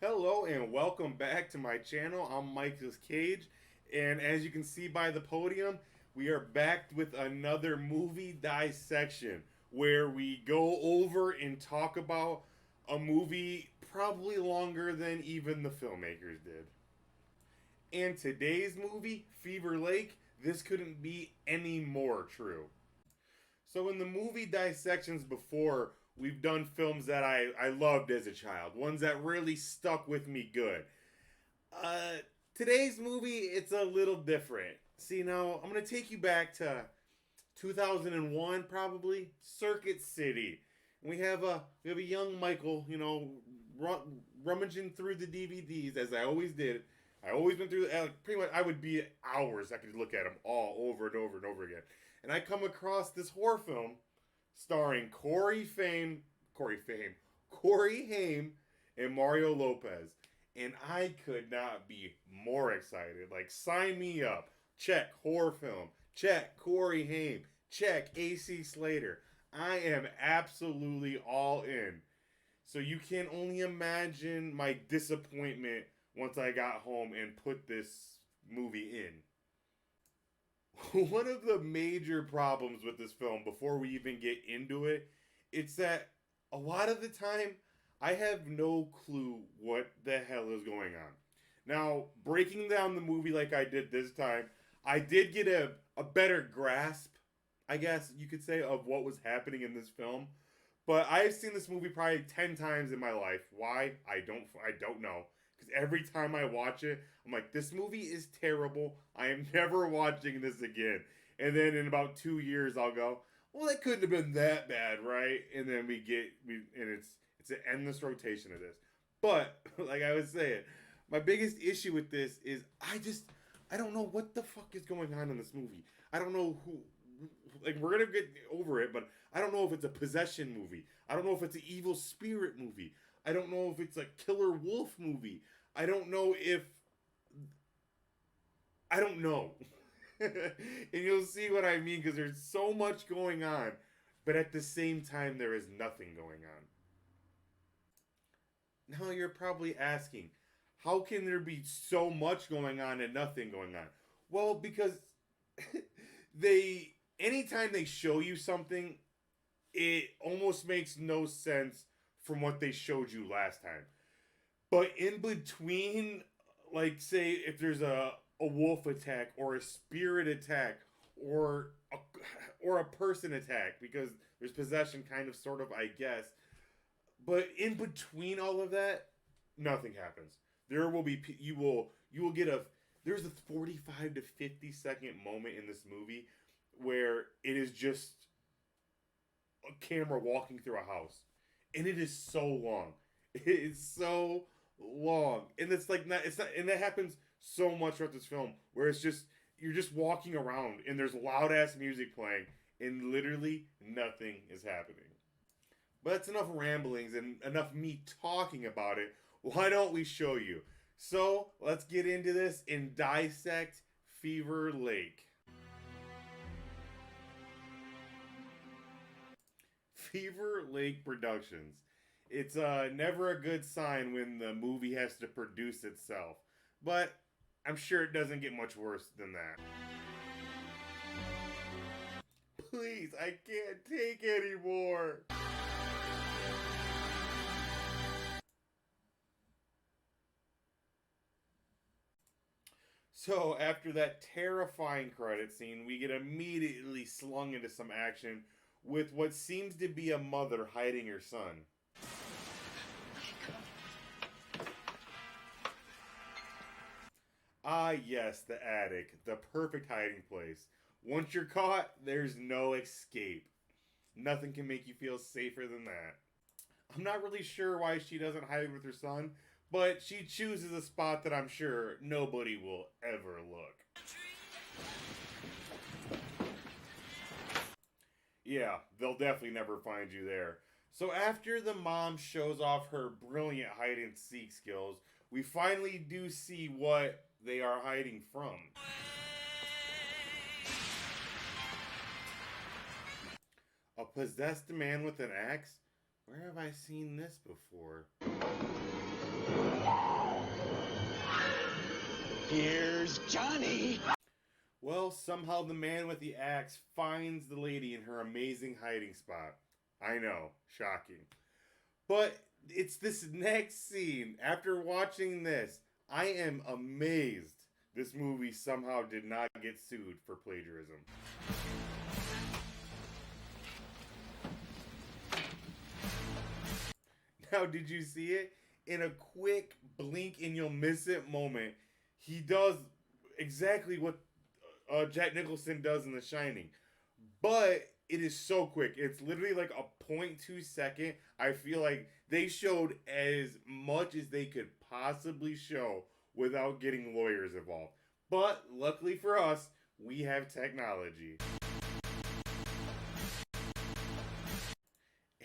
Hello and welcome back to my channel. I'm Mike's Cage, and as you can see by the podium, we are back with another movie dissection where we go over and talk about a movie probably longer than even the filmmakers did. And today's movie, Fever Lake, this couldn't be any more true. So in the movie dissections before, we've done films that I loved as a child, ones that really stuck with me good. Uh, Today's movie, it's a little different. See, now I'm gonna take you back to 2001, probably Circuit City. And we have a young Michael, rummaging through the DVDs as I always did. I always went through pretty much. I would be hours. I could look at them all over and over and over again. And I come across this horror film starring Corey Haim, and Mario Lopez. And I could not be more excited. Like, sign me up. Check horror film. Check Corey Haim. Check AC Slater. I am absolutely all in. So you can only imagine my disappointment once I got home and put this movie in. One of the major problems with this film, before we even get into it, it's that a lot of the time I have no clue what the hell is going on. Now, breaking down the movie like I did this time, I did get a better grasp, I guess you could say, of what was happening in this film. But I've seen this movie probably 10 times in my life. Why? I don't know. Because every time I watch it, I'm like, this movie is terrible. I am never watching this again. And then in about 2 years, I'll go, well, that couldn't have been that bad, right? And then it's an endless rotation of this. But like I was saying, my biggest issue with this is I don't know what the fuck is going on in this movie. I don't know who. Like, we're gonna get over it, but I don't know if it's a possession movie. I don't know if it's an evil spirit movie. I don't know if it's a killer wolf movie. I don't know. And you'll see what I mean, because there's so much going on, but at the same time, there is nothing going on. Now you're probably asking, how can there be so much going on and nothing going on? Well, because anytime they show you something, it almost makes no sense from what they showed you last time. But in between, like, say if there's a wolf attack or a spirit attack or a person attack, because there's possession, kind of, sort of, I guess. But in between all of that, nothing happens. There will be you will get there's a 45 to 50-second moment in this movie where it is just a camera walking through a house, and it is so long. It is so long, and and that happens so much throughout this film, where you're just walking around, and there's loud ass music playing, and literally nothing is happening. But that's enough ramblings and enough me talking about it. Why don't we show you? So let's get into this and dissect Fever Lake. Fever Lake Productions. It's never a good sign when the movie has to produce itself, but I'm sure it doesn't get much worse than that. Please, I can't take anymore. So, after that terrifying credit scene, we get immediately slung into some action with what seems to be a mother hiding her son. Ah, yes, the attic, the perfect hiding place. Once you're caught, there's no escape. Nothing can make you feel safer than that. I'm not really sure why she doesn't hide with her son, but she chooses a spot that I'm sure nobody will ever look. Yeah, they'll definitely never find you there. So after the mom shows off her brilliant hide and seek skills, we finally do see what they are hiding from. A possessed man with an axe? Where have I seen this before? Here's Johnny. Well, somehow the man with the axe finds the lady in her amazing hiding spot. I know, shocking. But it's this next scene. After watching this, I am amazed this movie somehow did not get sued for plagiarism. Now, did you see it? In a quick blink and you'll miss it moment, he does exactly what Jack Nicholson does in The Shining. But it is so quick. It's literally like a 0.2 second. I feel like they showed as much as they could possibly show without getting lawyers involved. But luckily for us, we have technology.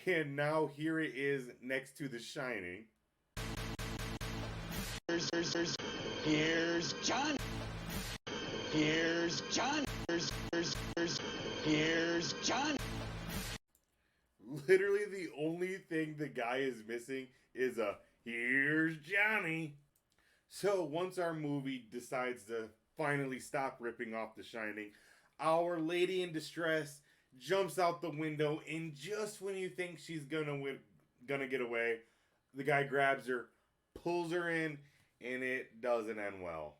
And now here it is next to The Shining. Here's Johnny. Here's Johnny. Here's Johnny. Literally the only thing the guy is missing is a "Here's Johnny." So once our movie decides to finally stop ripping off The Shining, our lady in distress jumps out the window, and just when you think she's gonna get away, the guy grabs her, pulls her in, and it doesn't end well.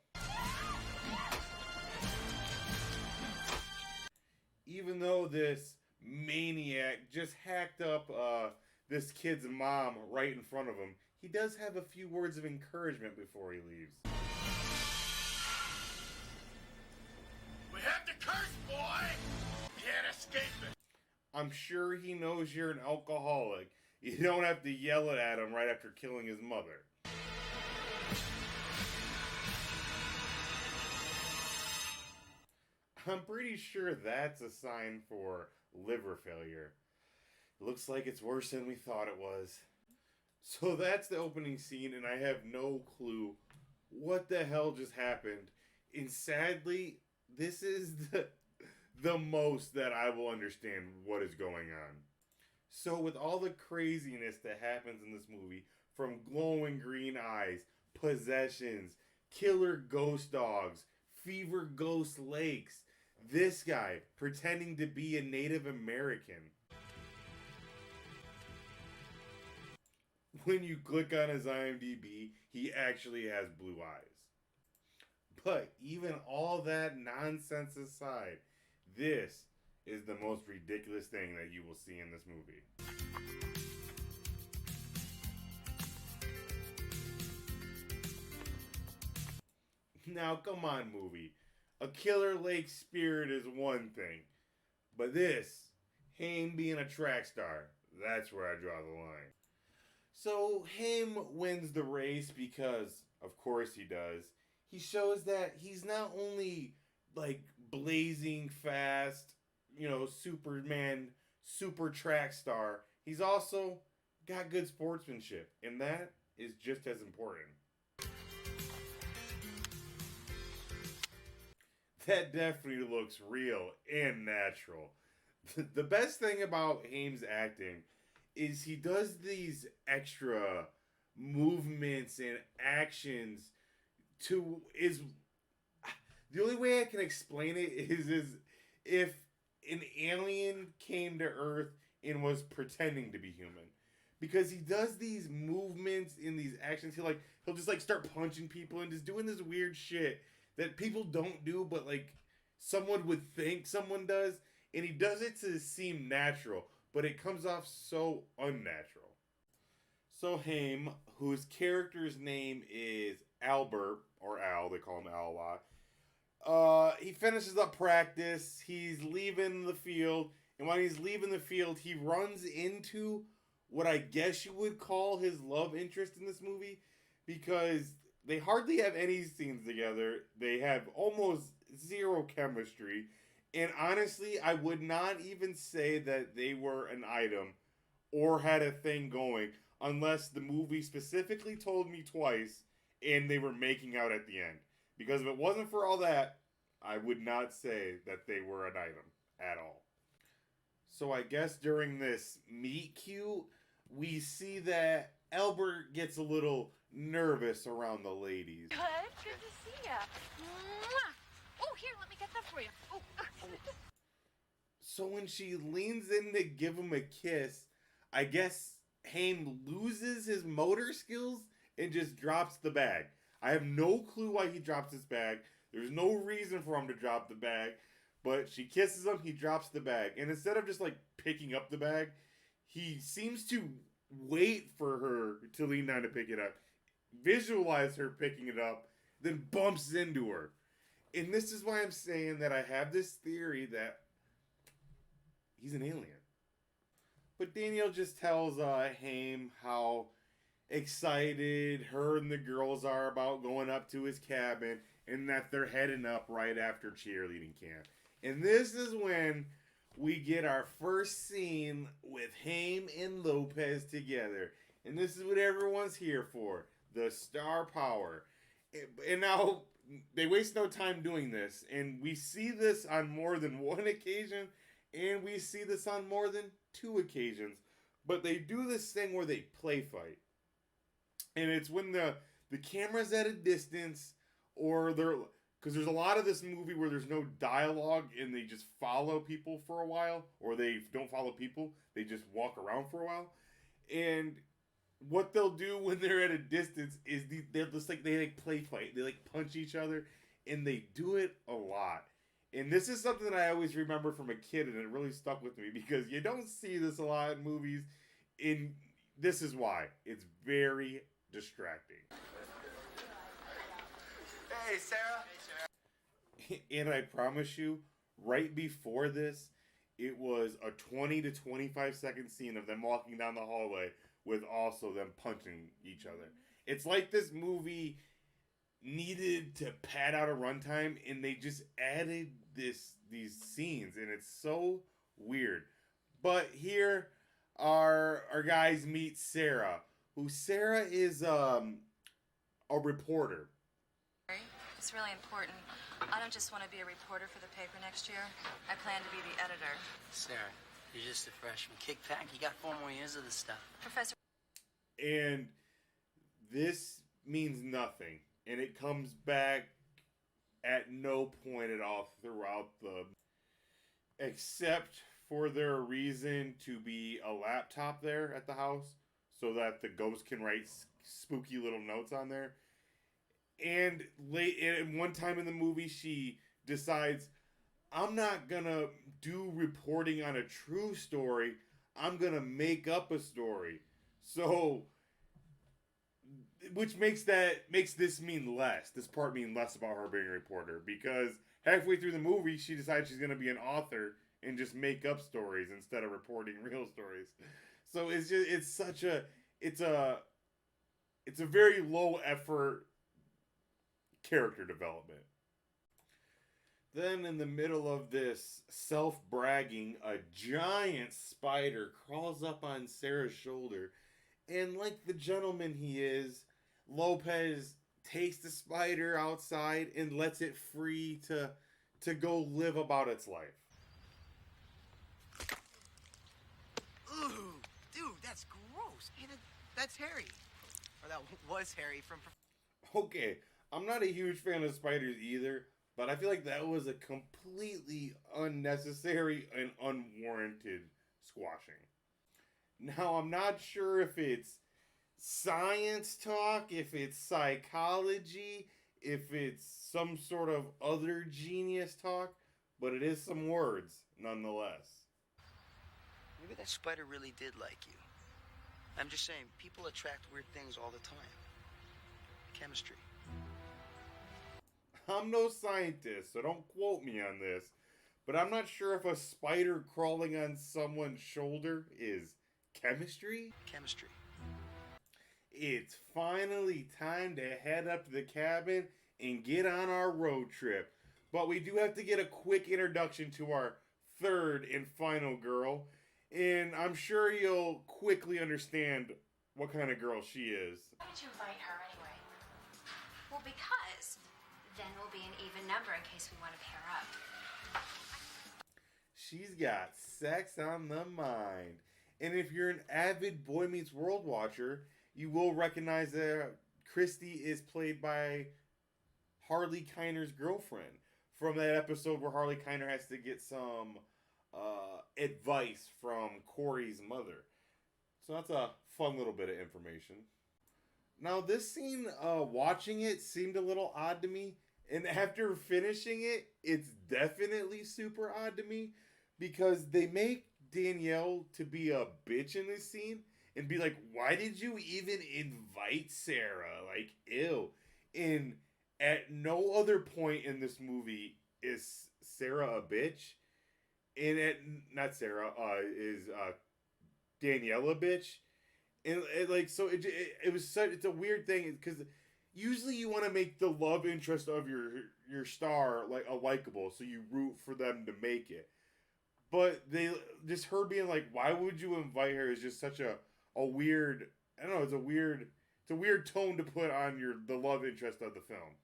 Even though this maniac just hacked up this kid's mom right in front of him, he does have a few words of encouragement before he leaves. We have to curse, boy. Can't escape it. I'm sure he knows you're an alcoholic. You don't have to yell it at him right after killing his mother. I'm pretty sure that's a sign for liver failure. Looks like it's worse than we thought it was. So that's the opening scene, and I have no clue what the hell just happened. And sadly, this is the most that I will understand what is going on. So with all the craziness that happens in this movie, from glowing green eyes, possessions, killer ghost dogs, fever ghost lakes, this guy pretending to be a Native American. When you click on his IMDb, he actually has blue eyes. But even all that nonsense aside, this is the most ridiculous thing that you will see in this movie. Now, come on, movie. A killer lake spirit is one thing. But this, Haim being a track star, that's where I draw the line. So, Haim wins the race because, of course he does. He shows that he's not only, like, blazing fast, Superman, super track star. He's also got good sportsmanship. And that is just as important. That definitely looks real and natural. The best thing about Haim's acting is he does these extra movements and actions the only way I can explain it is if an alien came to Earth and was pretending to be human. Because he does these movements and these actions, he'll just like start punching people and just doing this weird shit that people don't do, but like someone would think someone does, and he does it to seem natural, but it comes off so unnatural. So Haim, whose character's name is Albert, or Al, they call him Al a lot, he finishes up practice, he's leaving the field, and when he's leaving the field, he runs into what I guess you would call his love interest in this movie, because they hardly have any scenes together. They have almost zero chemistry. And honestly, I would not even say that they were an item or had a thing going unless the movie specifically told me twice and they were making out at the end. Because if it wasn't for all that, I would not say that they were an item at all. So I guess during this meet cute, we see that Albert gets a little nervous around the ladies. Good to see ya. Mwah. Oh, here, let me get that for you. Oh. So when she leans in to give him a kiss, I guess Haim loses his motor skills and just drops the bag. I have no clue why he drops his bag. There's no reason for him to drop the bag. But she kisses him, he drops the bag. And instead of just like picking up the bag, he seems to wait for her to lean down to pick it up, visualize her picking it up, then bumps into her. And this is why I'm saying that I have this theory that he's an alien. But Daniel just tells Haim how excited her and the girls are about going up to his cabin and that they're heading up right after cheerleading camp. And this is when we get our first scene with Haim and Lopez together. And this is what everyone's here for. The star power. And now, they waste no time doing this. And we see this on more than one occasion. And we see this on more than two occasions. But they do this thing where they play fight. And it's when the camera's at a distance, or they're... Because there's a lot of this movie where there's no dialogue and they just follow people for a while. Or they don't follow people. They just walk around for a while. And what they'll do when they're at a distance is they play fight. They like punch each other. And they do it a lot. And this is something that I always remember from a kid. And it really stuck with me. Because you don't see this a lot in movies. And this is why. It's very distracting. Hey, Sarah. And I promise you, right before this, it was a 20 to 25 second scene of them walking down the hallway with also them punching each other. It's like this movie needed to pad out a runtime, and they just added these scenes, and it's so weird. But here, our guys meet Sarah, Sarah is a reporter. It's really important. I don't just want to be a reporter for the paper next year. I plan to be the editor. Sarah, you're just a freshman. Kick back. You got 4 more years of this stuff. Professor. And this means nothing. And it comes back at no point at all throughout except for their reason to be a laptop there at the house so that the ghost can write spooky little notes on there. And one time in the movie, she decides, I'm not gonna do reporting on a true story. I'm gonna make up a story. So, which makes this mean less. This part mean less about her being a reporter, because halfway through the movie, she decides she's gonna be an author and just make up stories instead of reporting real stories. So it's a very low effort character development. Then in the middle of this self-bragging, a giant spider crawls up on Sarah's shoulder, and like the gentleman he is, Lopez takes the spider outside and lets it free to go live about its life. Ooh, dude, that's gross. Hey, that's Harry. Or that was Harry from... Okay, I'm not a huge fan of spiders either, but I feel like that was a completely unnecessary and unwarranted squashing. Now, I'm not sure if it's science talk, if it's psychology, if it's some sort of other genius talk, but it is some words nonetheless. Maybe that spider really did like you. I'm just saying, people attract weird things all the time. Chemistry. I'm no scientist, so don't quote me on this, but I'm not sure if a spider crawling on someone's shoulder is chemistry? Chemistry. It's finally time to head up to the cabin and get on our road trip. But we do have to get a quick introduction to our third and final girl, and I'm sure you'll quickly understand what kind of girl she is. Why did you invite her anyway? Well, because then we'll be an even number in case we want to pair up. She's got sex on the mind. And if you're an avid Boy Meets World watcher, you will recognize that Christy is played by Harley Keiner's girlfriend from that episode where Harley Keiner has to get some advice from Corey's mother. So that's a fun little bit of information. Now, this scene, watching it, seemed a little odd to me. And after finishing it, it's definitely super odd to me. Because they make Danielle to be a bitch in this scene. And be like, why did you even invite Sarah? Like, ew. And at no other point in this movie is Sarah a bitch. And not Sarah, is Danielle a bitch. And like, so it was such, it's a weird thing because usually you want to make the love interest of your star like a likable, so you root for them to make it. But they just her being like, why would you invite her is just such a weird, I don't know, it's a weird tone to put on the love interest of the film.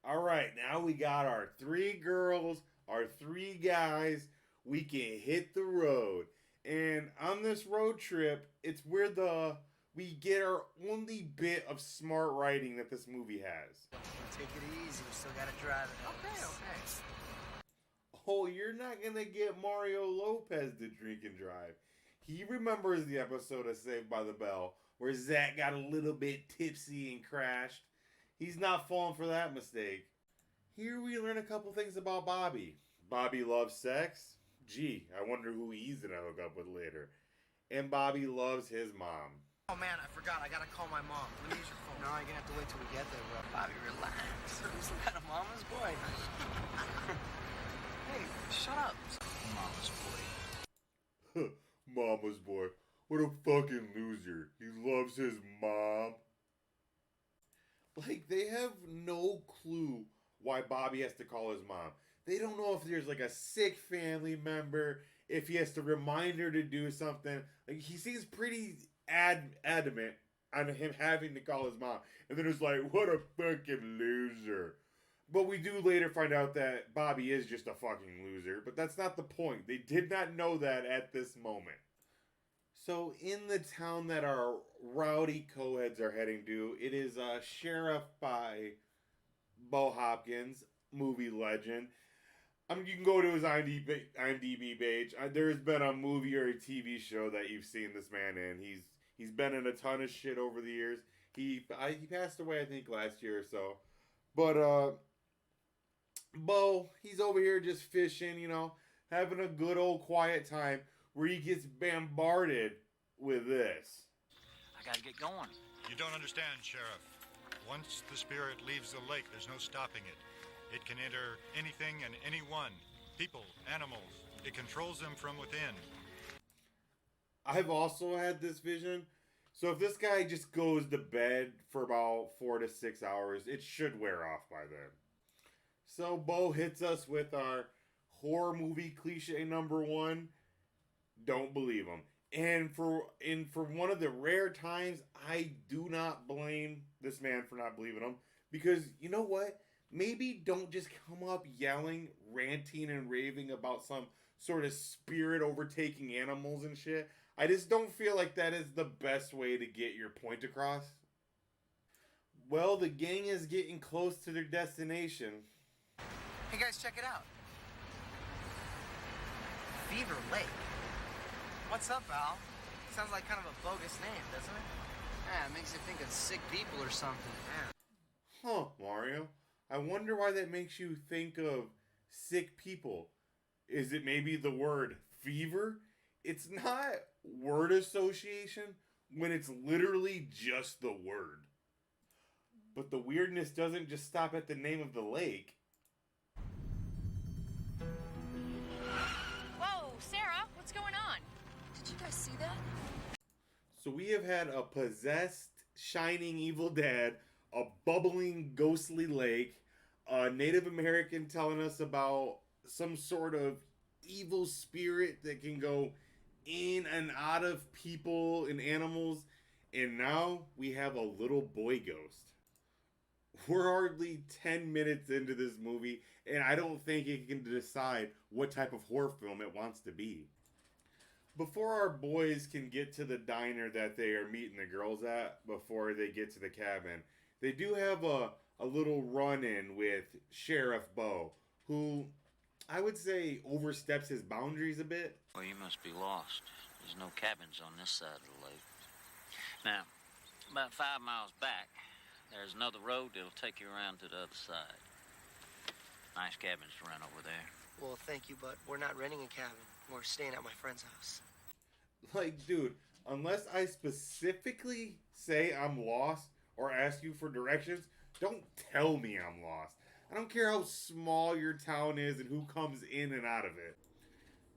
All right, now we got our 3 girls, our 3 guys. We can hit the road. And on this road trip, it's where we get our only bit of smart writing that this movie has. Take it easy. We still gotta drive it. Okay. Oh, you're not gonna get Mario Lopez to drink and drive. He remembers the episode of Saved by the Bell where Zach got a little bit tipsy and crashed. He's not falling for that mistake. Here we learn a couple things about Bobby. Bobby loves sex. Gee, I wonder who he's gonna hook up with later. And Bobby loves his mom. Oh man, I forgot. I gotta call my mom. Let me use your phone. No, you're gonna have to wait till we get there, bro. Bobby, relax. Who's that, a mama's boy? Hey, shut up. Mama's boy. Mama's boy. What a fucking loser. He loves his mom. Like, they have no clue why Bobby has to call his mom. They don't know if there's like a sick family member, if he has to remind her to do something. Like, he seems pretty adamant on him having to call his mom. And then it's like, what a fucking loser. But we do later find out that Bobby is just a fucking loser. But that's not the point. They did not know that at this moment. So in the town that our rowdy co-heads are heading to, it is Sheriff by Bo Hopkins, movie legend. You can go to his IMDb page. There's been a movie or a TV show that you've seen this man in. He's been in a ton of shit over the years. He passed away, I think, last year or so. But Bo, he's over here just fishing, having a good old quiet time where he gets bombarded with this. I gotta get going. You don't understand, Sheriff. Once the spirit leaves the lake, there's no stopping it. It can enter anything and anyone. People, animals. It controls them from within. I've also had this vision. So if this guy just goes to bed for about 4 to 6 hours, it should wear off by then. So Bo hits us with our horror movie cliche number 1. Don't believe him. And for one of the rare times, I do not blame this man for not believing him. Because you know what? Maybe don't just come up yelling, ranting, and raving about some sort of spirit overtaking animals and shit. I just don't feel like that is the best way to get your point across. Well, the gang is getting close to their destination. Hey guys, check it out. Fever Lake. What's up, Al? Sounds like kind of a bogus name, doesn't it? Yeah, it makes you think of sick people or something. Yeah. Huh, Mario. I wonder why that makes you think of sick people. Is it maybe the word fever? It's not word association when it's literally just the word. But the weirdness doesn't just stop at the name of the lake. Whoa, Sarah, what's going on? Did you guys see that? So we have had a possessed, shining evil dad, a bubbling, ghostly lake, a Native American telling us about some sort of evil spirit that can go in and out of people and animals, and now we have a little boy ghost. We're hardly 10 minutes into this movie, and I don't think it can decide what type of horror film it wants to be. Before our boys can get to the diner that they are meeting the girls at, before they get to the cabin, they do have a little run-in with Sheriff Bo, who I would say oversteps his boundaries a bit. Well, you must be lost. There's no cabins on this side of the lake. Now, about 5 miles back, there's another road that'll take you around to the other side. Nice cabins to rent over there. Well, thank you, but we're not renting a cabin. We're staying at my friend's house. Like, dude, unless I specifically say I'm lost or ask you for directions, don't tell me I'm lost. I don't care how small your town is and who comes in and out of it.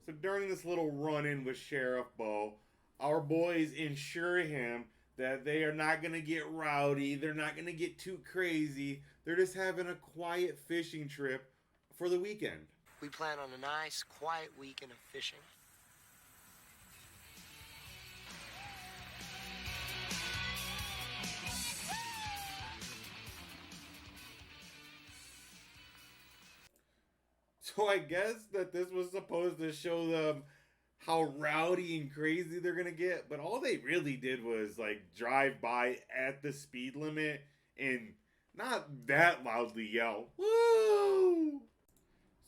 So during this little run-in with Sheriff Bo, our boys ensure him that they are not going to get rowdy, they're not going to get too crazy, they're just having a quiet fishing trip for the weekend. We plan on a nice, quiet weekend of fishing. So I guess that this was supposed to show them how rowdy and crazy they're gonna get, but all they really did was like drive by at the speed limit and not that loudly yell, "Woo!"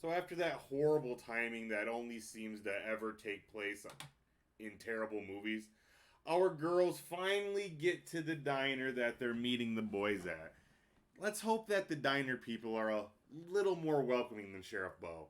So after that horrible timing that only seems to ever take place in terrible movies, our girls finally get to the diner that they're meeting the boys at. Let's hope that the diner people are a little more welcoming than Sheriff Bo.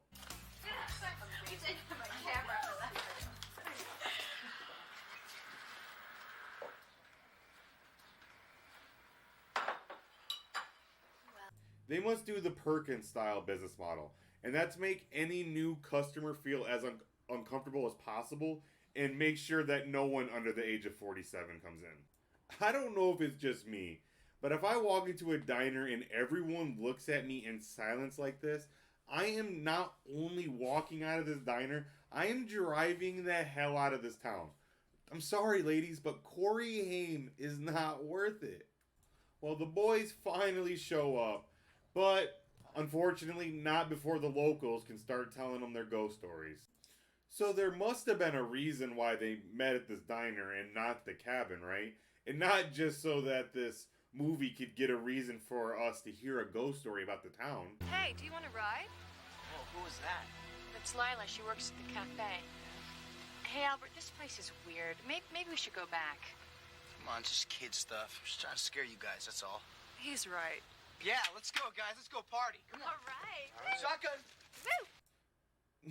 They must do the Perkins style business model, and that's make any new customer feel as uncomfortable as possible and make sure that no one under the age of 47 comes in. I don't know if it's just me, but if I walk into a diner and everyone looks at me in silence like this, I am not only walking out of this diner, I am driving the hell out of this town. I'm sorry, ladies, but Corey Haim is not worth it. Well, the boys finally show up, but unfortunately not before the locals can start telling them their ghost stories. So there must have been a reason why they met at this diner and not the cabin, right? And not just so that this movie could get a reason for us to hear a ghost story about the town. Hey, do you want to ride? Oh, who was that? It's Lila. She works at the cafe. Hey, Albert, this place is weird. Maybe we should go back. Come on, just kid stuff. Just trying to scare you guys, that's all. He's right. Yeah, let's go, guys. Let's go party. Come on. All right. Shotgun. Woo!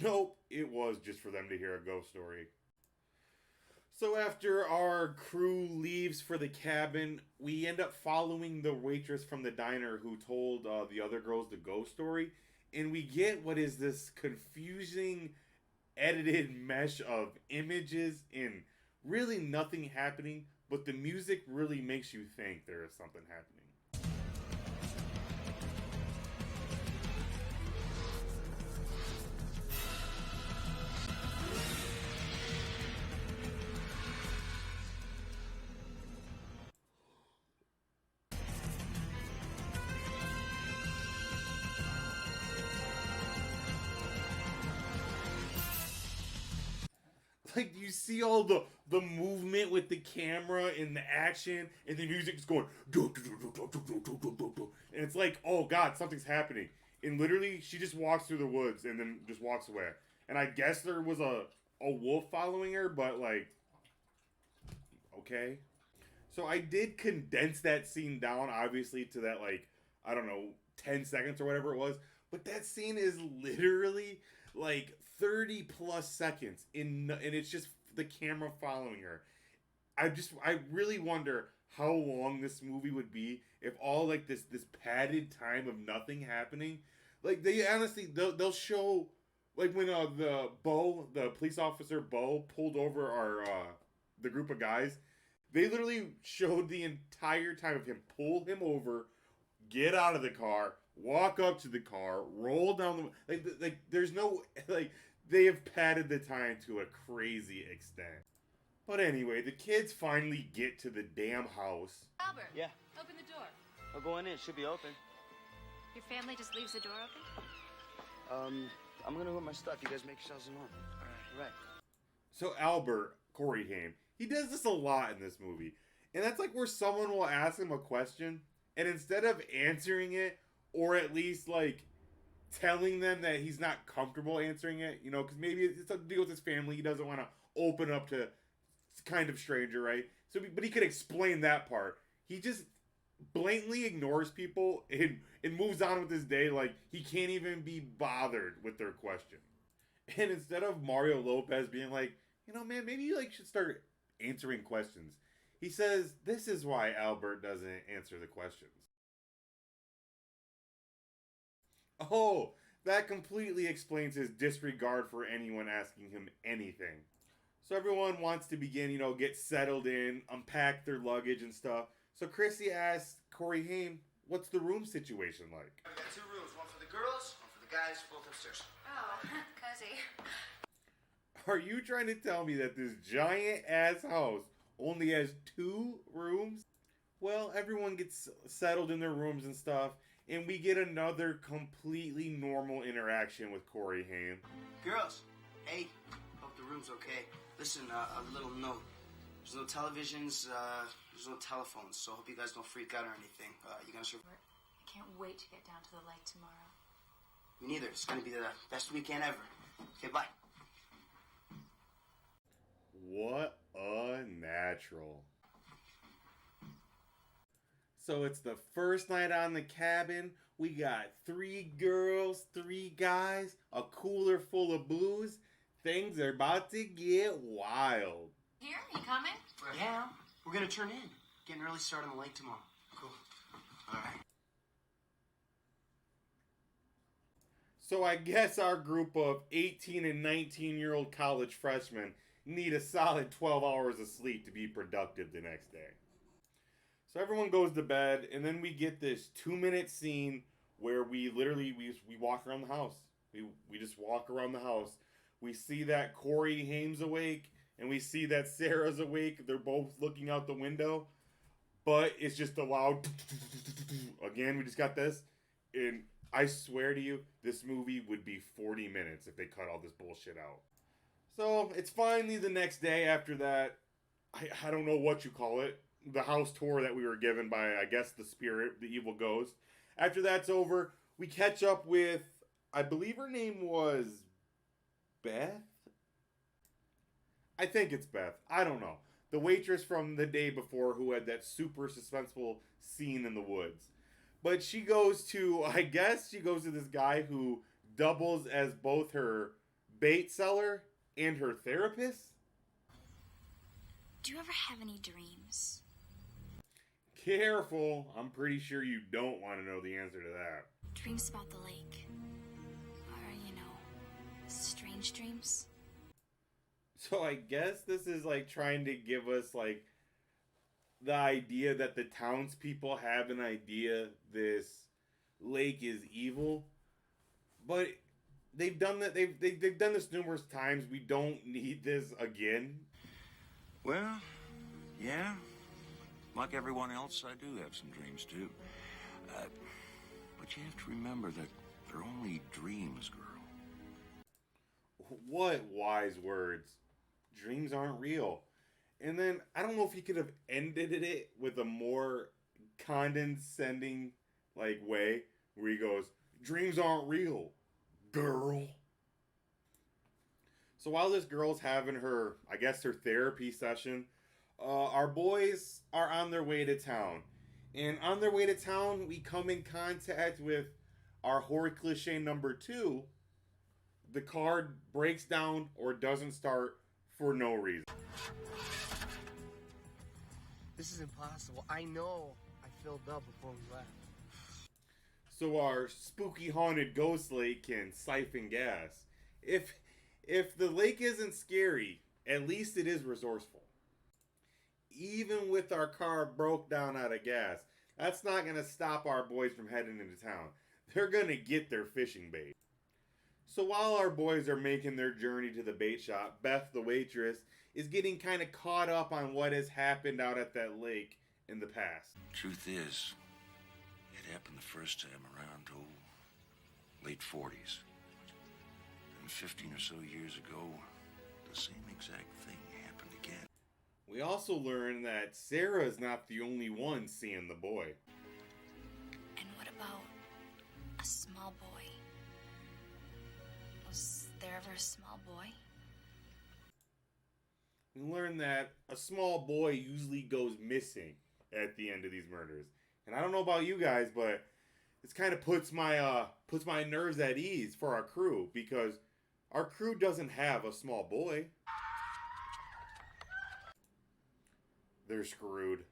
Nope, it was just for them to hear a ghost story. So after our crew leaves for the cabin, we end up following the waitress from the diner who told the other girls the ghost story. And we get what is this confusing, edited mesh of images and really nothing happening, but the music really makes you think there is something happening. Like, you see all the movement with the camera and the action, and the music is going, and it's like, oh god, something's happening. And literally, she just walks through the woods and then just walks away. And I guess there was a wolf following her, but like, okay. So I did condense that scene down, obviously, to that, like, I don't know, 10 seconds or whatever it was. But that scene is literally like 30 plus seconds and it's just the camera following her. I really wonder how long this movie would be if all like this padded time of nothing happening. Like, they honestly they'll show, like, when the police officer Bo pulled over our the group of guys, they literally showed the entire time of him pull him over, get out of the car, walk up to the car, roll down the like there's no, like, they have padded the time to a crazy extent. But anyway, the kids finally get to the damn house. Albert. Yeah. Open the door. We're going in. Should be open. Your family just leaves the door open? I'm gonna go with my stuff. You guys make yourselves at home. All right. So Albert, Corey Haim, he does this a lot in this movie. And that's like where someone will ask him a question, and instead of answering it, or at least like telling them that he's not comfortable answering it, you know, because maybe it's something to do with his family. He doesn't want to open up to kind of stranger, right? So, but he could explain that part. He just blatantly ignores people and moves on with his day like he can't even be bothered with their question. And instead of Mario Lopez being like, you know, man, maybe you like should start answering questions, he says, this is why Albert doesn't answer the questions. Oh, that completely explains his disregard for anyone asking him anything. So everyone wants to begin, you know, get settled in, unpack their luggage and stuff. So Chrissy asks Corey Haim, what's the room situation like? We got 2 rooms, one for the girls, one for the guys, both upstairs. Oh, cozy. Are you trying to tell me that this giant ass house only has 2 rooms? Well, everyone gets settled in their rooms and stuff, and we get another completely normal interaction with Corey Haim. Girls, hey, hope the room's okay. Listen, a little note. There's no televisions, there's no telephones, so I hope you guys don't freak out or anything. You gonna survive? I can't wait to get down to the lake tomorrow. Me neither. It's gonna be the best weekend ever. Okay, bye. What a natural. So it's the first night on the cabin. We got 3 girls, 3 guys, a cooler full of booze. Things are about to get wild. Here, you coming? Yeah, we're gonna turn in. Get an early start on the lake tomorrow. Cool. All right. So I guess our group of 18 and 19-year-old college freshmen need a solid 12 hours of sleep to be productive the next day. So everyone goes to bed, and then we get this 2-minute scene where we literally we walk around the house. We just walk around the house. We see that Corey Haim's awake, and we see that Sarah's awake. They're both looking out the window, but it's just a loud again. We just got this, and I swear to you, this movie would be 40 minutes if they cut all this bullshit out. So it's finally the next day after that. I don't know what you call it. The house tour that we were given by, I guess, the spirit, the evil ghost. After that's over, we catch up with, I believe her name was Beth? I think it's Beth. I don't know. The waitress from the day before who had that super suspenseful scene in the woods. But she goes to, I guess she goes to this guy who doubles as both her bait seller and her therapist. Do you ever have any dreams? Careful. I'm pretty sure you don't want to know the answer to that. Dreams about the lake. Or, you know, strange dreams? So I guess this is like trying to give us like the idea that the townspeople have an idea this lake is evil. But they've done that. They've done this numerous times. We don't need this again. Well, yeah. Like everyone else, I do have some dreams, too. But you have to remember that they're only dreams, girl. What wise words. Dreams aren't real. And then, I don't know if he could have ended it with a more condescending, like, way. Where he goes, dreams aren't real, girl. So while this girl's having her, I guess her therapy session, our boys are on their way to town. And on their way to town, we come in contact with our horror cliche number 2. The car breaks down or doesn't start for no reason. This is impossible. I know. I filled up before we left. So our spooky haunted ghost lake can siphon gas. If the lake isn't scary, at least it is resourceful. Even with our car broke down out of gas, that's not going to stop our boys from heading into town. They're going to get their fishing bait. So while our boys are making their journey to the bait shop, Beth, the waitress, is getting kind of caught up on what has happened out at that lake in the past. Truth is, it happened the first time around, late 40s. And 15 or so years ago, the same exact thing happened again. We also learn that Sarah is not the only one seeing the boy. And what about a small boy? Was there ever a small boy? We learn that a small boy usually goes missing at the end of these murders. And I don't know about you guys, but this kind of puts my nerves at ease for our crew, because our crew doesn't have a small boy. They're screwed.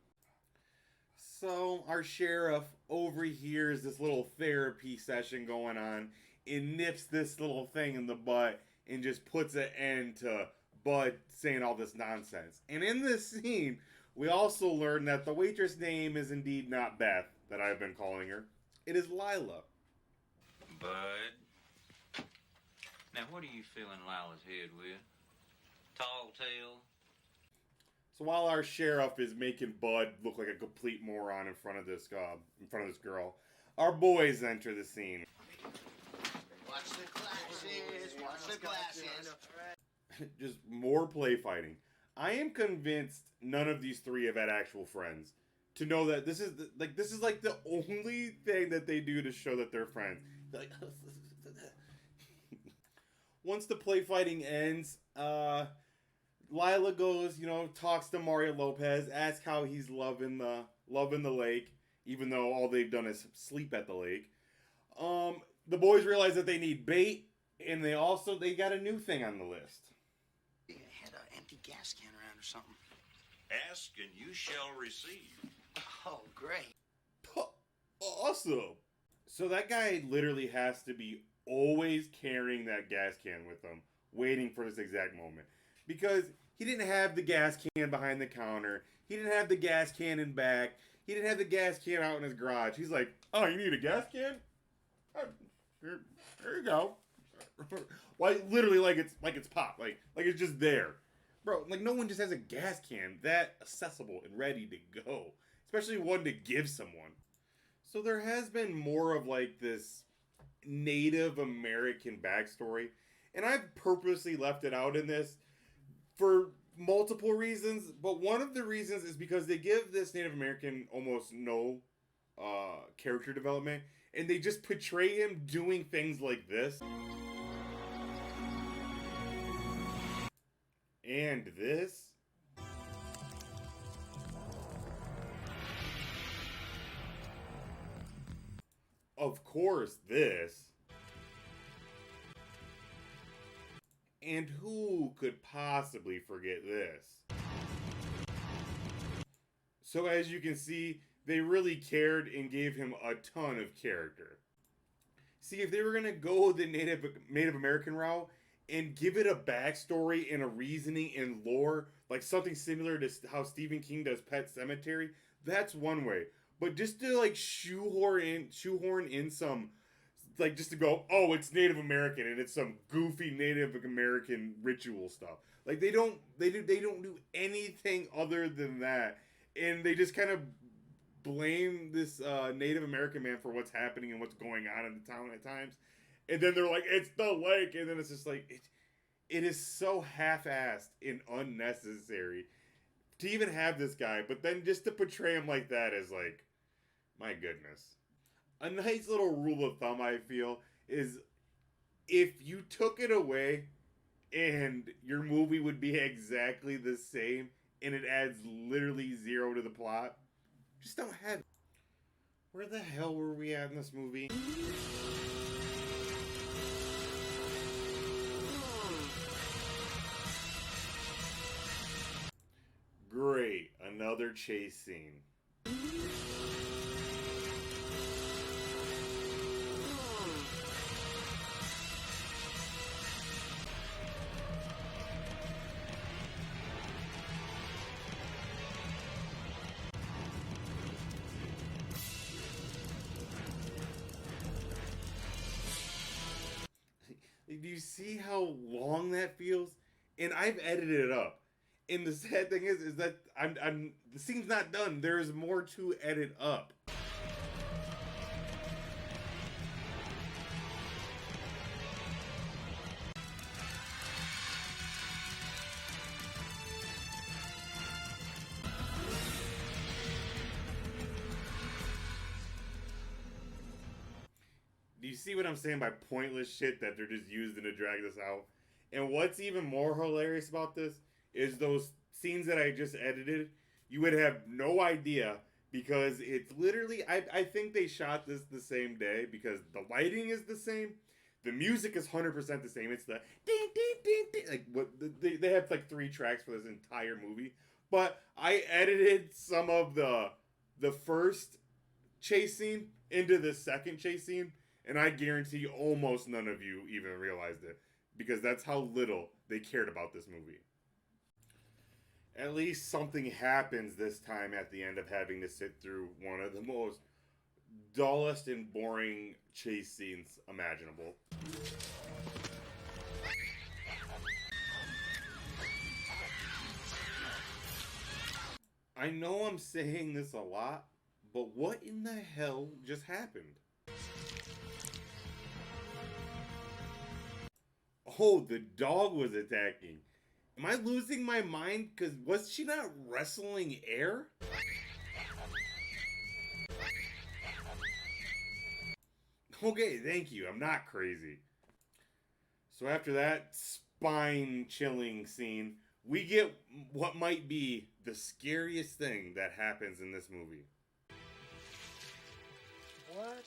So our sheriff overhears this little therapy session going on and nips this little thing in the butt and just puts an end to Bud saying all this nonsense. And in this scene, we also learn that the waitress' name is indeed not Beth, that I've been calling her. It is Lila. Bud. Now, what are you filling Lila's head with? Tall tale? So while our sheriff is making Bud look like a complete moron in front of this girl, our boys enter the scene. Watch the glasses. Watch the glasses. Just more play fighting. I am convinced none of these three have had actual friends to know that this is like the only thing that they do to show that they're friends. They're like, once the play fighting ends, Lila goes, talks to Mario Lopez, asks how he's loving the lake, even though all they've done is sleep at the lake. The boys realize that they need bait, and they got a new thing on the list. Had an empty gas can around or something. Ask and you shall receive. Oh, great. Awesome. So that guy literally has to be always carrying that gas can with him, waiting for this exact moment. Because he didn't have the gas can behind the counter. He didn't have the gas can in back. He didn't have the gas can out in his garage. He's like, oh, you need a gas can? Here you go. Literally like it's pop. Like it's just there. Bro, like no one just has a gas can that accessible and ready to go. Especially one to give someone. So there has been more of like this Native American backstory. And I've purposely left it out in this for multiple reasons. But one of the reasons is because they give this Native American almost no character development. And they just portray him doing things like this. And this. Of course, this. And who could possibly forget this? So as you can see, they really cared and gave him a ton of character. See, if they were going to go the Native American route and give it a backstory and a reasoning and lore, like something similar to how Stephen King does Pet Sematary, that's one way. But just to like shoehorn in some, like just to go, oh, it's Native American and it's some goofy Native American ritual stuff. Like they don't do anything other than that, and they just kind of blame this Native American man for what's happening and what's going on in the town at times. And then they're like, it's the lake. And then it's just like, it is so half-assed and unnecessary to even have this guy. But then just to portray him like that is like, my goodness. A nice little rule of thumb, I feel, is if you took it away and your movie would be exactly the same and it adds literally zero to the plot, just don't have it. Where the hell were we at in this movie? Great, another chase scene. Do you see how long that feels? And I've edited it up. And the sad thing is that the scene's not done. There is more to edit up. you see what I'm saying by pointless shit that they're just using to drag this out? And what's even more hilarious about this is those scenes that I just edited, you would have no idea because it's literally, I think they shot this the same day because the lighting is the same. The music is 100% the same. It's the ding, ding, ding, ding. Like, what, they have like 3 tracks for this entire movie. But I edited some of the first chase scene into the second chase scene, and I guarantee almost none of you even realized it because that's how little they cared about this movie. At least something happens this time at the end of having to sit through one of the most dullest and boring chase scenes imaginable. I know I'm saying this a lot, but what in the hell just happened? Oh, the dog was attacking. Am I losing my mind? Because was she not wrestling air? Okay, thank you. I'm not crazy. So after that spine-chilling scene, we get what might be the scariest thing that happens in this movie. What?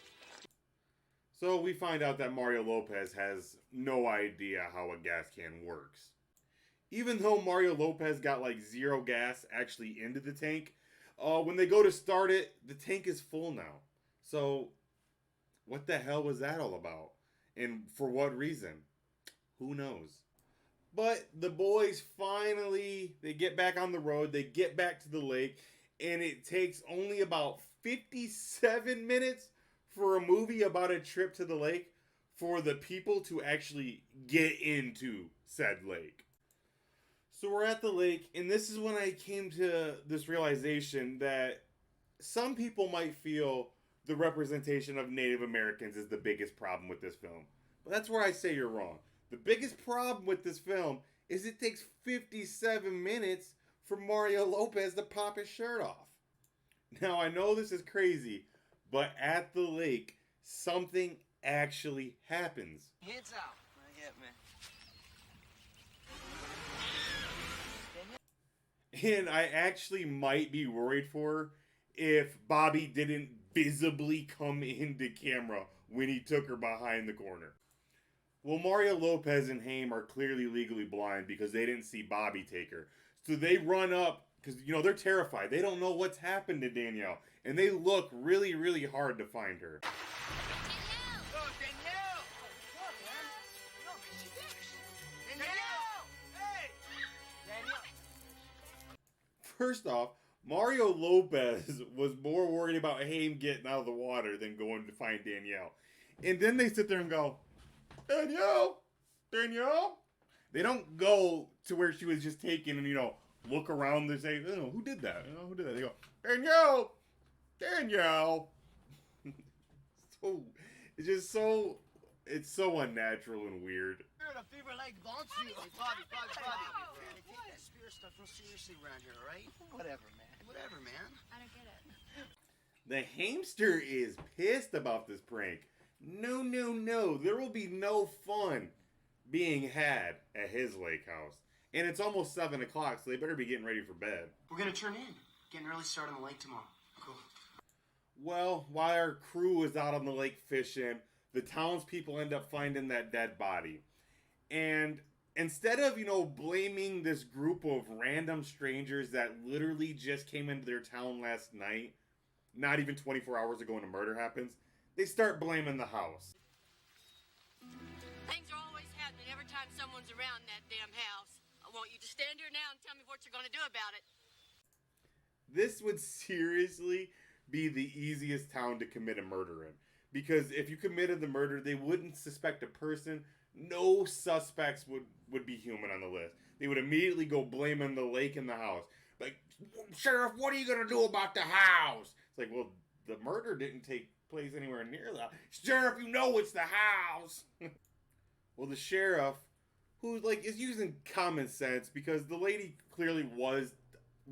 So we find out that Mario Lopez has no idea how a gas can works. Even though Mario Lopez got like 0 gas actually into the tank, when they go to start it, the tank is full now. So what the hell was that all about? And for what reason? Who knows? But the boys finally, they get back on the road, they get back to the lake, and it takes only about 57 minutes for a movie about a trip to the lake for the people to actually get into said lake. So we're at the lake, and this is when I came to this realization that some people might feel the representation of Native Americans is the biggest problem with this film. But that's where I say you're wrong. The biggest problem with this film is it takes 57 minutes for Mario Lopez to pop his shirt off. Now, I know this is crazy, but at the lake, something actually happens. Hands out. Not yet, man. And I actually might be worried for her if Bobby didn't visibly come into camera when he took her behind the corner. Well, Mario Lopez and Haim are clearly legally blind because they didn't see Bobby take her. So they run up because, you know, they're terrified. They don't know what's happened to Danielle. And they look really, really hard to find her. First off, Mario Lopez was more worried about Haim getting out of the water than going to find Danielle. And then they sit there and go, Danielle? Danielle? They don't go to where she was just taken and, you know, look around and say, oh, who did that? You know, who did that? They go, Danielle! Danielle! So, it's just so, it's so unnatural and weird. The fever leg wants you. Hey, Bobby. Hey, take that spirit stuff real seriously around here, all right? Whatever, man. Whatever, man. I don't get it. The hamster is pissed about this prank. No. There will be no fun being had at his lake house. And it's almost 7 o'clock, so they better be getting ready for bed. We're gonna turn in. Get an early start on the lake tomorrow. Cool. Well, while our crew is out on the lake fishing, the townspeople end up finding that dead body. And instead of, you know, blaming this group of random strangers that literally just came into their town last night, not even 24 hours ago when a murder happens, they start blaming the house. Things are always happening every time someone's around that damn house. I want you to stand here now and tell me what you're going to do about it. This would seriously be the easiest town to commit a murder in. Because if you committed the murder, they wouldn't suspect a person. No suspects would be human on the list. They would immediately go blaming the lake and the house. Like, Sheriff, what are you going to do about the house? It's like, well, the murder didn't take place anywhere near that. Sheriff, you know it's the house. Well, the sheriff, who like is using common sense because the lady clearly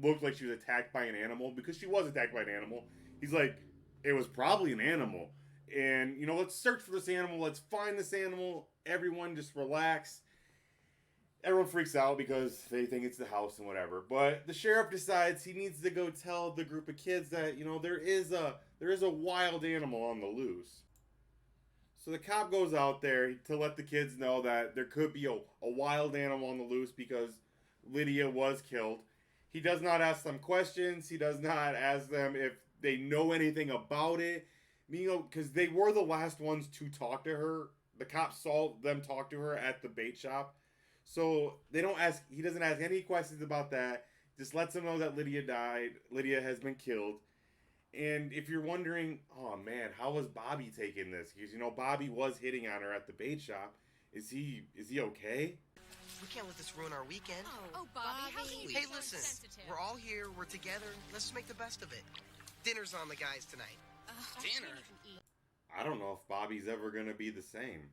looked like she was attacked by an animal because she was attacked by an animal. He's like, it was probably an animal. And, you know, let's search for this animal. Let's find this animal. Everyone just relax. Everyone freaks out because they think it's the house and whatever. But the sheriff decides he needs to go tell the group of kids that, you know, there is a wild animal on the loose. So the cop goes out there to let the kids know that there could be a wild animal on the loose because Lydia was killed. He does not ask them questions. He does not ask them if they know anything about it. You know, because they were the last ones to talk to her. The cops saw them talk to her at the bait shop. So they don't ask, he doesn't ask any questions about that. Just lets them know that Lydia died. Lydia has been killed. And if you're wondering, oh man, how was Bobby taking this? Because, you know, Bobby was hitting on her at the bait shop. Is he okay? We can't let this ruin our weekend. Oh, Bobby, how can you be Hey, so listen, sensitive? we're all here, we're together, let's just make the best of it. Dinner's on the guys tonight. Dinner? I don't know if Bobby's ever going to be the same.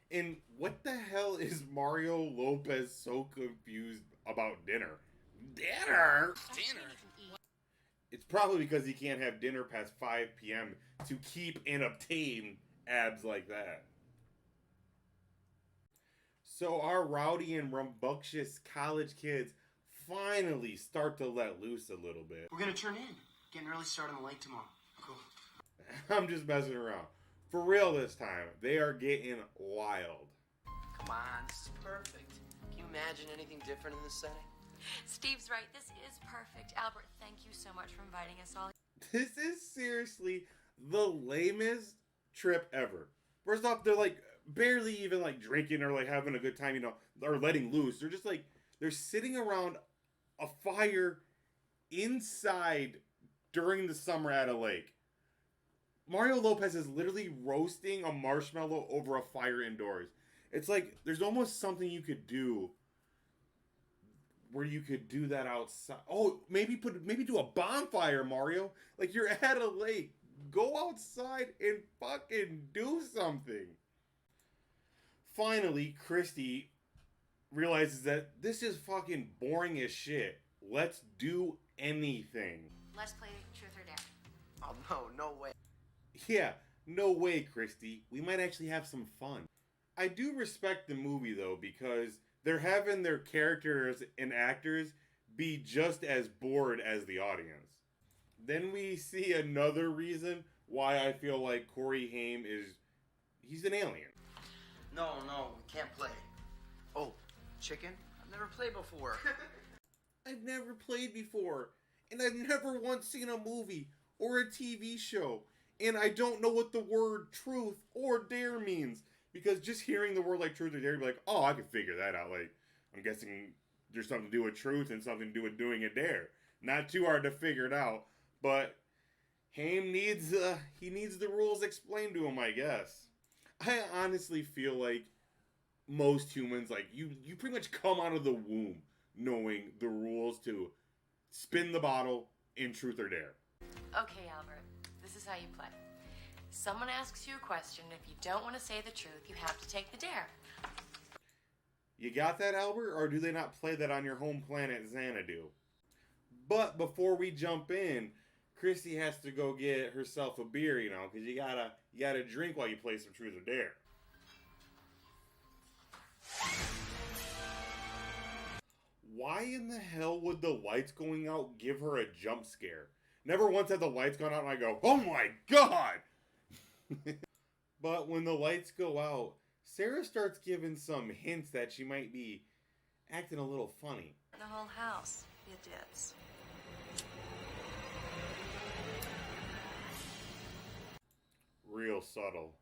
And what the hell is Mario Lopez so confused about dinner? Dinner? Dinner? It's probably because he can't have dinner past 5 p.m. to keep and obtain abs like that. So our rowdy and rambunctious college kids finally start to let loose a little bit. We're gonna turn in. Get an early start on the lake tomorrow. Cool. I'm just messing around. For real this time, they are getting wild. Come on, this is perfect. Can you imagine anything different in this setting? Steve's right. This is perfect. Albert, thank you so much for inviting us all. This is seriously the lamest trip ever. First off, they're like barely even like drinking or like having a good time, you know, or letting loose. They're just like, they're sitting around a fire inside during the summer at a lake. Mario Lopez is literally roasting a marshmallow over a fire indoors. It's like there's almost something you could do where you could do that outside. Oh, maybe do a bonfire, Mario. Like you're at a lake. Go outside and fucking do something. Finally, Christy realizes that this is fucking boring as shit. Let's do anything. Let's play Truth or Dare. Oh, no way. Yeah, no way, Christy. We might actually have some fun. I do respect the movie, though, because they're having their characters and actors be just as bored as the audience. Then we see another reason why I feel like Corey Haim he's an alien. No, we can't play. Oh, chicken? I've never played before. I've never played before, and I've never once seen a movie or a TV show, and I don't know what the word truth or dare means, because just hearing the word like truth or dare, you'd be like, oh, I can figure that out. Like, I'm guessing there's something to do with truth and something to do with doing a dare. Not too hard to figure it out, but Haim needs the rules explained to him, I guess. I honestly feel like most humans, like, you pretty much come out of the womb knowing the rules to spin the bottle in truth or dare. Okay, Albert, this is how you play. Someone asks you a question. If you don't want to say the truth, you have to take the dare. You got that, Albert? Or do they not play that on your home planet, Xanadu? But before we jump in, Christy has to go get herself a beer, you know, because you gotta drink while you play some truth or dare. Why in the hell would the lights going out give her a jump scare? Never once had the lights gone out and I go, oh my god! But when the lights go out, Sarah starts giving some hints that she might be acting a little funny. The whole house, you dibs. Real subtle.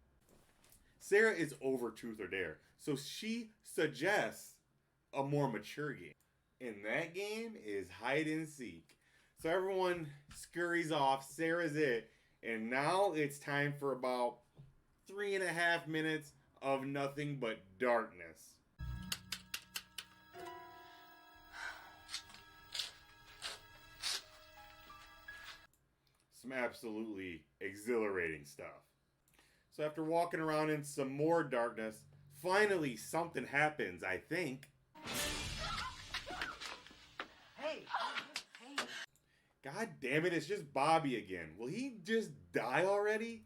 Sarah is over truth or dare, so she suggests a more mature game. And that game is hide and seek. So everyone scurries off, Sarah's it, and now it's time for about 3.5 minutes of nothing but darkness. Some absolutely exhilarating stuff. So after walking around in some more darkness, finally something happens, I think. Hey! God damn it, it's just Bobby again. Will he just die already?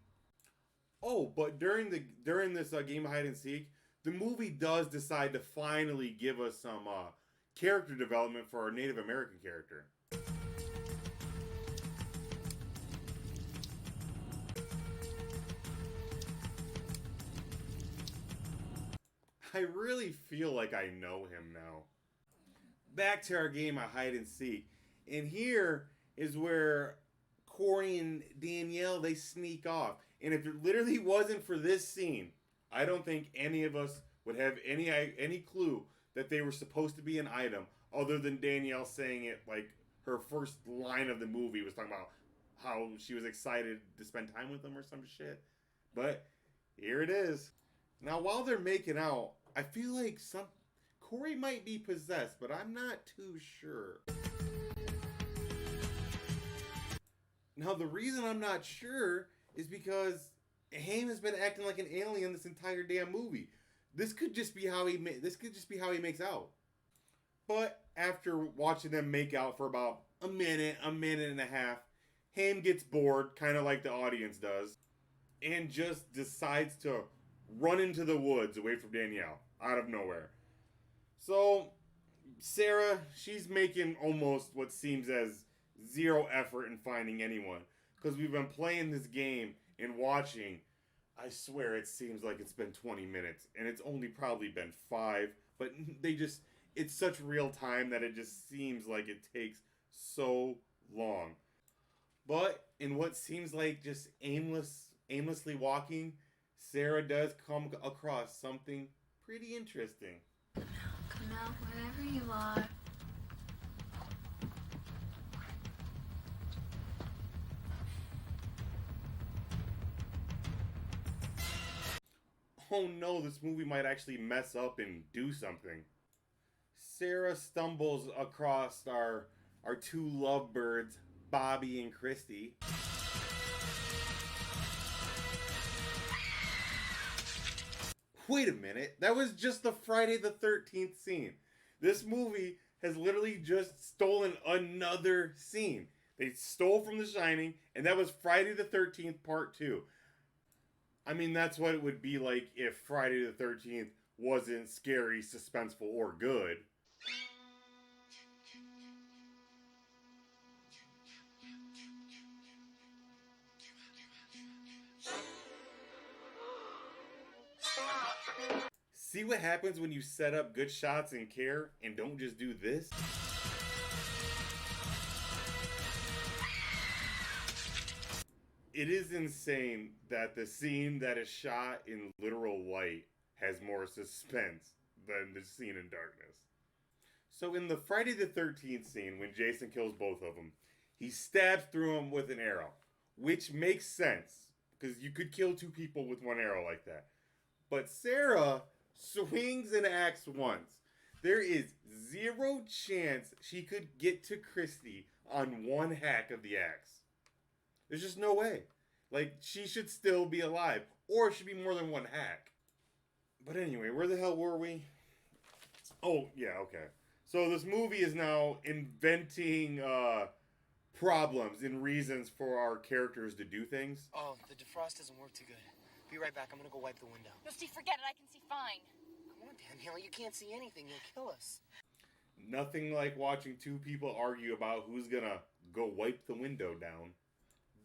Oh, but during this game of hide and seek, the movie does decide to finally give us some character development for our Native American character. I really feel like I know him now. Back to our game of hide and seek. And here is where Corey and Danielle, they sneak off. And if it literally wasn't for this scene, I don't think any of us would have any clue that they were supposed to be an item, other than Danielle saying it like her first line of the movie was talking about how she was excited to spend time with them or some shit. But here it is. Now, while they're making out, I feel like Corey might be possessed, but I'm not too sure. Now, the reason I'm not sure is because Haim has been acting like an alien this entire damn movie. This could just be how he makes out. But after watching them make out for about a minute and a half, Haim gets bored, kind of like the audience does, and just decides to run into the woods away from Danielle out of nowhere. So Sarah, she's making almost what seems as zero effort in finding anyone, because we've been playing this game and watching. I swear it seems like it's been 20 minutes and it's only probably been 5, but it's such real time that it just seems like it takes so long. But in what seems like just aimlessly walking, Sarah does come across something pretty interesting. Come out wherever you are. Oh no, this movie might actually mess up and do something. Sarah stumbles across our two lovebirds, Bobby and Christy. Wait a minute, that was just the Friday the 13th scene. This movie has literally just stolen another scene. They stole from The Shining, and that was Friday the 13th Part 2. I mean, that's what it would be like if Friday the 13th wasn't scary, suspenseful, or good. See what happens when you set up good shots and care and don't just do this? It is insane that the scene that is shot in literal light has more suspense than the scene in darkness. So in the Friday the 13th scene, when Jason kills both of them, he stabs through them with an arrow, which makes sense, because you could kill 2 people with 1 arrow like that. But Sarah swings an axe once. There is 0 chance she could get to Christy on 1 hack of the axe. There's just no way. Like, she should still be alive, or it should be more than 1 hack. But anyway, where the hell were we? Oh, yeah, okay. So this movie is now inventing problems and reasons for our characters to do things. Oh, the defrost doesn't work too good. Be right back. I'm gonna go wipe the window. No, Steve, forget it. I can see fine. Come on, Danielle. You can't see anything. You'll kill us. Nothing like watching 2 people argue about who's gonna go wipe the window down.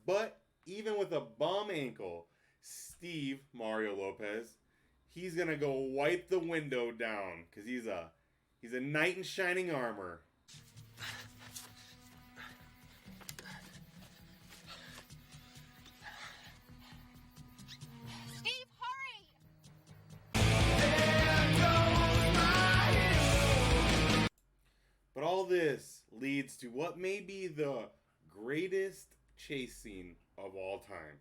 But even with a bum ankle, Steve, Mario Lopez, he's gonna go wipe the window down because he's a knight in shining armor. Steve, hurry! But all this leads to what may be the greatest chase scene of all time.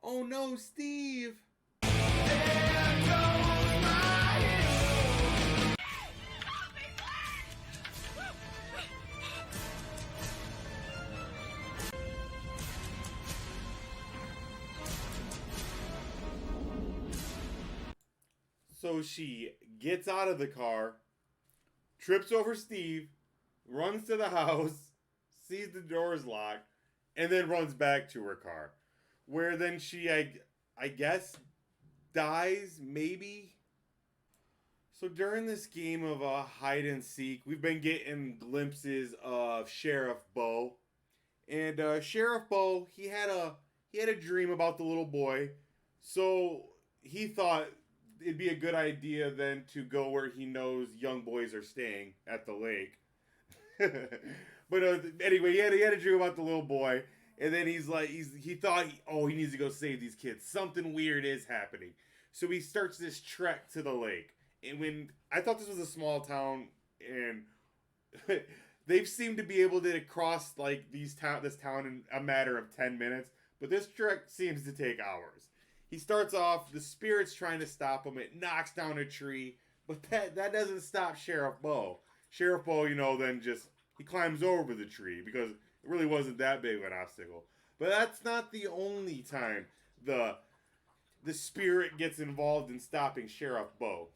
Oh no, Steve! So she gets out of the car, trips over Steve, runs to the house, sees the doors locked, and then runs back to her car. Where then she, I guess, dies, maybe? So during this game of hide and seek, we've been getting glimpses of Sheriff Bo. And Sheriff Bo, he had a dream about the little boy. So he thought it'd be a good idea then to go where he knows young boys are staying at the lake. But anyway, he had a dream about the little boy, and then he thought he needs to go save these kids. Something weird is happening, so he starts this trek to the lake. And when I thought this was a small town, and they've seemed to be able to cross like this town in a matter of 10 minutes, but this trek seems to take hours. He starts off, the spirit's trying to stop him. It knocks down a tree, but that doesn't stop Sheriff Bo. Sheriff Bo, then he climbs over the tree because it really wasn't that big of an obstacle. But that's not the only time the spirit gets involved in stopping Sheriff Bo.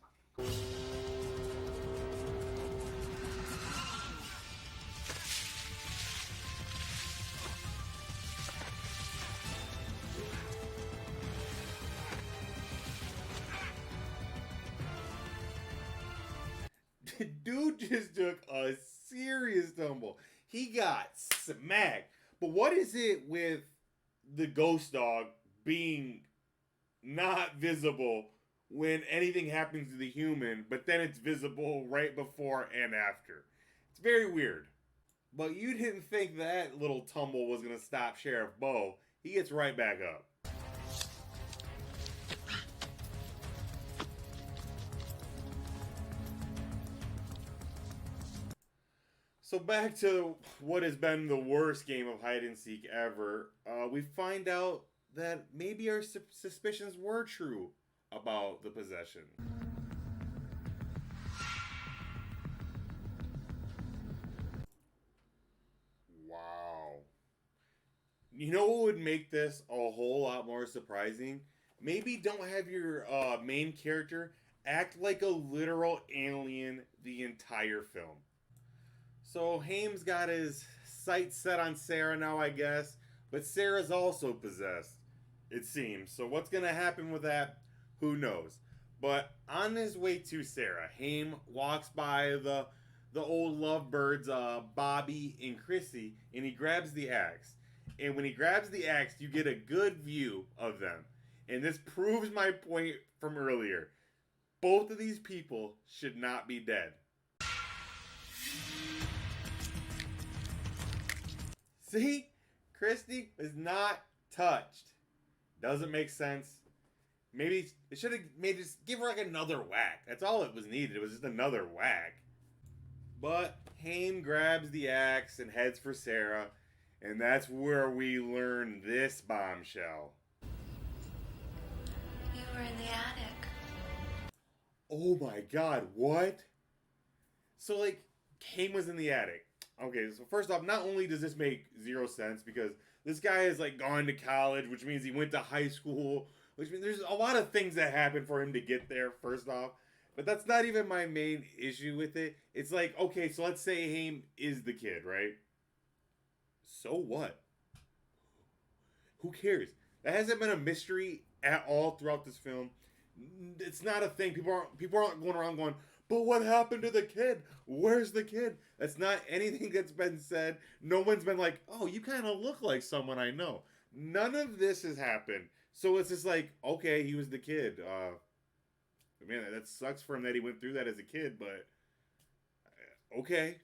Dude just took a serious tumble. He got smacked. But what is it with the ghost dog being not visible when anything happens to the human, but then it's visible right before and after? It's very weird. But you didn't think that little tumble was going to stop Sheriff Bo. He gets right back up. So back to what has been the worst game of hide and seek ever. We find out that maybe our suspicions were true about the possession. Wow. You know what would make this a whole lot more surprising? Maybe don't have your main character act like a literal alien the entire film. So Haim's got his sights set on Sarah now, I guess. But Sarah's also possessed, it seems. So what's going to happen with that? Who knows? But on his way to Sarah, Haim walks by the old lovebirds, Bobby and Chrissy, and he grabs the axe. And when he grabs the axe, you get a good view of them. And this proves my point from earlier. Both of these people should not be dead. See? Christy was not touched. Doesn't make sense. Maybe it should have just give her like another whack. That's all it was needed. It was just another whack. But Haim grabs the axe and heads for Sarah. And that's where we learn this bombshell. You were in the attic. Oh my god, what? So like, Haim was in the attic. Okay, so first off, not only does this make zero sense because this guy has like gone to college, which means he went to high school, which means there's a lot of things that happened for him to get there, first off. But that's not even my main issue with it. It's like, okay, so let's say Haim is the kid, right? So what? Who cares? That hasn't been a mystery at all throughout this film. It's not a thing. People aren't going around going, but what happened to the kid? Where's the kid? That's not anything that's been said. No one's been like, oh, you kind of look like someone I know. None of this has happened. So it's just like, okay, he was the kid. Man, that sucks for him that he went through that as a kid, but okay.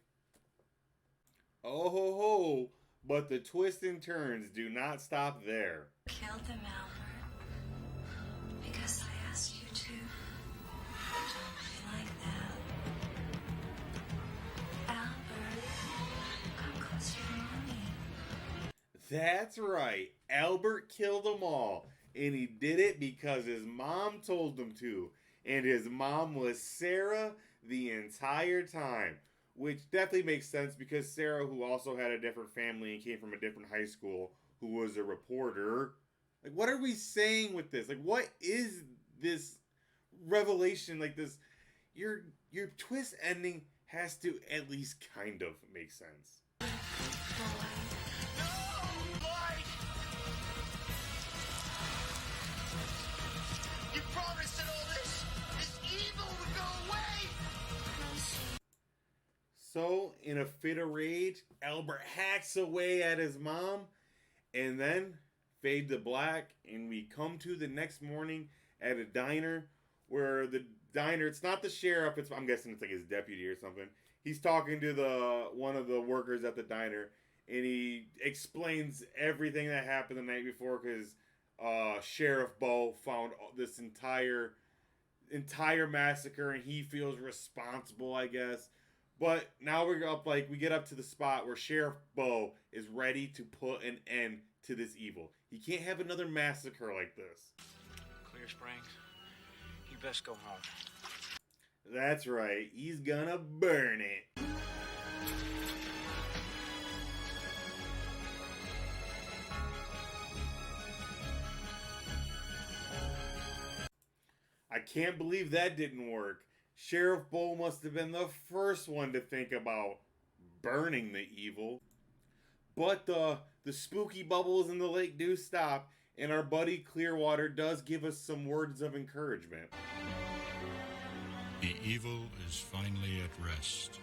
Oh ho ho. But the twists and turns do not stop there. Killed him, Albert. Because I asked you to. Don't be like that. Albert, come closer to Mommy. That's right. Albert killed them all. And he did it because his mom told him to. And his mom was Sarah the entire time. Which definitely makes sense because Sarah, who also had a different family and came from a different high school, who was a reporter. Like, what are we saying with this? Like, what is this revelation? Like, this, your twist ending has to at least kind of make sense. You promised that all this evil would go away! So, in a fit of rage, Albert hacks away at his mom, and then fade to black, and we come to the next morning at a diner, where the diner, it's not the sheriff, I'm guessing it's like his deputy or something. He's talking to one of the workers at the diner, and he explains everything that happened the night before, because Sheriff Bo found this entire massacre, and he feels responsible, I guess. But now we get up to the spot where Sheriff Bo is ready to put an end to this evil. He can't have another massacre like this. Clear Springs, you best go home. That's right. He's gonna burn it. I can't believe that didn't work. Sheriff Bo must have been the first one to think about burning the evil. But the spooky bubbles in the lake do stop, and our buddy Clearwater does give us some words of encouragement. The evil is finally at rest.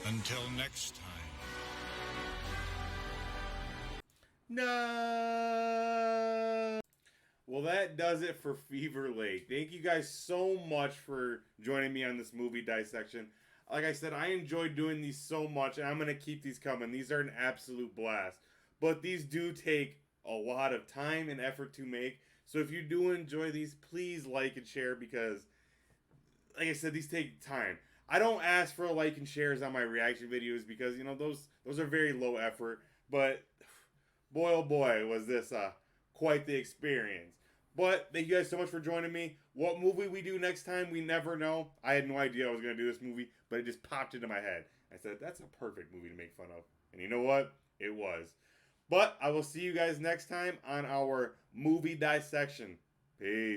Until next time. No. Well, that does it for Fever Lake. Thank you guys so much for joining me on this movie dissection. Like I said, I enjoyed doing these so much, and I'm going to keep these coming. These are an absolute blast. But these do take a lot of time and effort to make. So if you do enjoy these, please like and share, because, like I said, these take time. I don't ask for like and shares on my reaction videos because, you know, those are very low effort. But boy, oh boy, was this quite the experience. But thank you guys so much for joining me. What movie we do next time, we never know. I had no idea I was going to do this movie, but it just popped into my head. I said, that's a perfect movie to make fun of. And you know what? It was. But I will see you guys next time on our movie dissection. Peace.